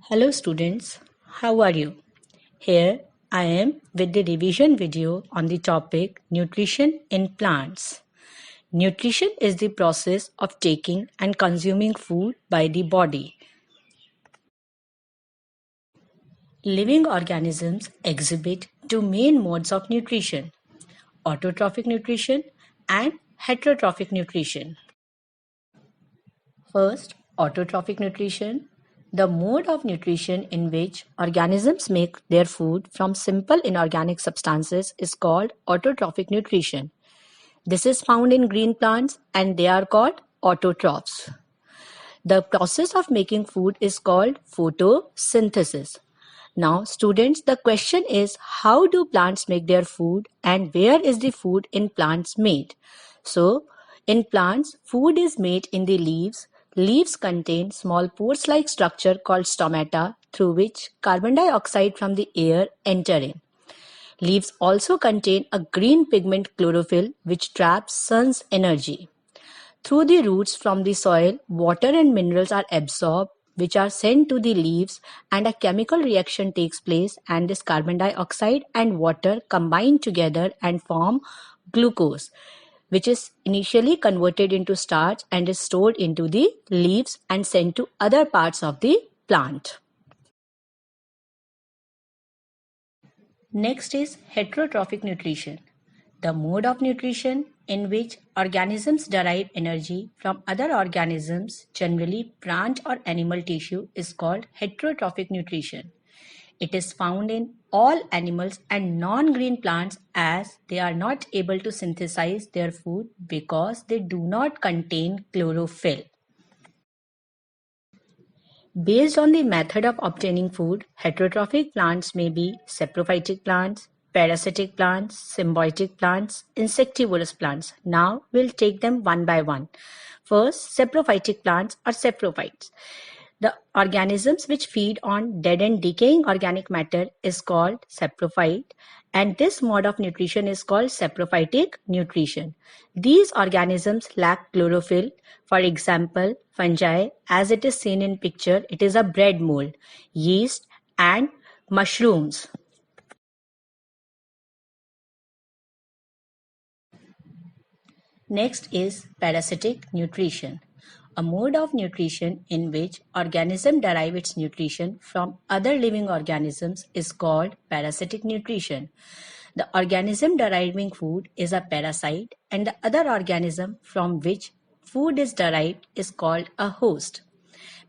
Hello students, how are you? Here I am with the revision video on the topic nutrition in plants. Nutrition is the process of taking and consuming food by the body. Living organisms exhibit two main modes of nutrition, autotrophic nutrition and heterotrophic nutrition. First, autotrophic nutrition, the mode of nutrition in which organisms make their food from simple inorganic substances is called autotrophic nutrition. This is found in green plants and they are called autotrophs. The process of making food is called photosynthesis. Now, students, the question is how do plants make their food and where is the food in plants made? So, in plants, food is made in the leaves. Leaves contain small pores-like structure called stomata through which carbon dioxide from the air enter in. Leaves also contain a green pigment chlorophyll which traps sun's energy. Through the roots from the soil, water and minerals are absorbed which are sent to the leaves and a chemical reaction takes place and this carbon dioxide and water combine together and form glucose which is initially converted into starch and is stored into the leaves and sent to other parts of the plant. Next is heterotrophic nutrition, the mode of nutrition in which organisms derive energy from other organisms, generally plant or animal tissue, is called heterotrophic nutrition. It is found in all animals and non-green plants as they are not able to synthesize their food because they do not contain chlorophyll. Based on the method of obtaining food, heterotrophic plants may be saprophytic plants, parasitic plants, symbiotic plants, insectivorous plants. Now we'll take them one by one. First, saprophytic plants are saprophytes. The organisms which feed on dead and decaying organic matter is called saprophyte, and this mode of nutrition is called saprophytic nutrition. These organisms lack chlorophyll. For example, fungi, as it is seen in picture, it is a bread mold, yeast and mushrooms. Next is parasitic nutrition, a mode of nutrition in which organism derive its nutrition from other living organisms is called parasitic nutrition. The organism deriving food is a parasite and the other organism from which food is derived is called a host.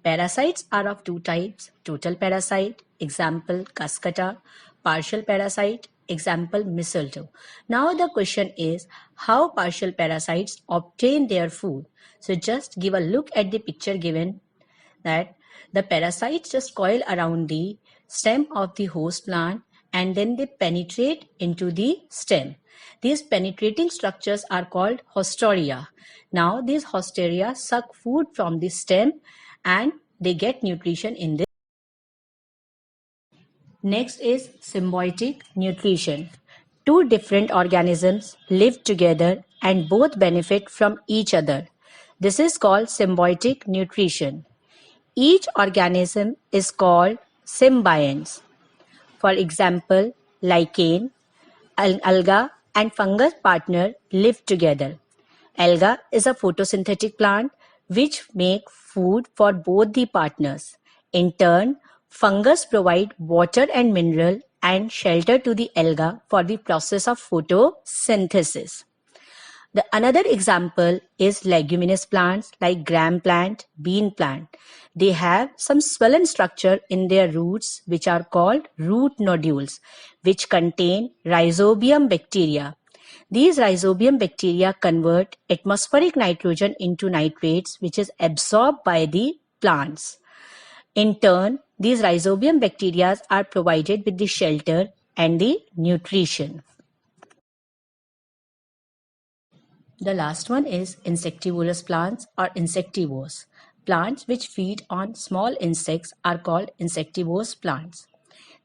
Parasites are of two types, total parasite, example cuscuta, partial parasite, example mistletoe. Now the question is how partial parasites obtain their food. So just give a look at the picture given that the parasites just coil around the stem of the host plant and then they penetrate into the stem. These penetrating structures are called hostoria. Now these hostoria suck food from the stem and they get nutrition in this. Next is symbiotic nutrition. Two different organisms live together and both benefit from each other. This is called symbiotic nutrition. Each organism is called symbionts. For example, lichen, alga and fungus partner live together. Alga is a photosynthetic plant which make food for both the partners. In turn, fungus provide water and mineral and shelter to the alga for the process of photosynthesis. The another example is leguminous plants like gram plant, bean plant. They have some swollen structure in their roots which are called root nodules which contain rhizobium bacteria. These rhizobium bacteria convert atmospheric nitrogen into nitrates which is absorbed by the plants. In turn, these rhizobium bacteria are provided with the shelter and the nutrition. The last one is insectivorous plants or insectivores. Plants which feed on small insects are called insectivorous plants.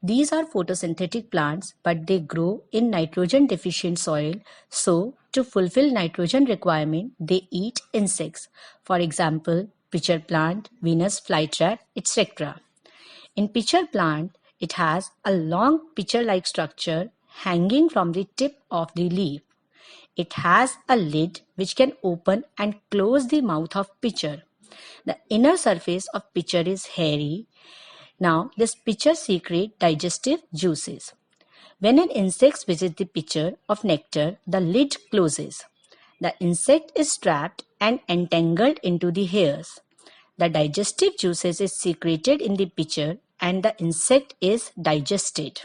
These are photosynthetic plants but they grow in nitrogen deficient soil, so to fulfill nitrogen requirement they eat insects. For example, pitcher plant, Venus flytrap, etc. In pitcher plant, it has a long pitcher-like structure hanging from the tip of the leaf. It has a lid which can open and close the mouth of pitcher. The inner surface of pitcher is hairy. Now, this pitcher secretes digestive juices. When an insect visits the pitcher of nectar, the lid closes. The insect is trapped and entangled into the hairs. The digestive juices is secreted in the pitcher and the insect is digested.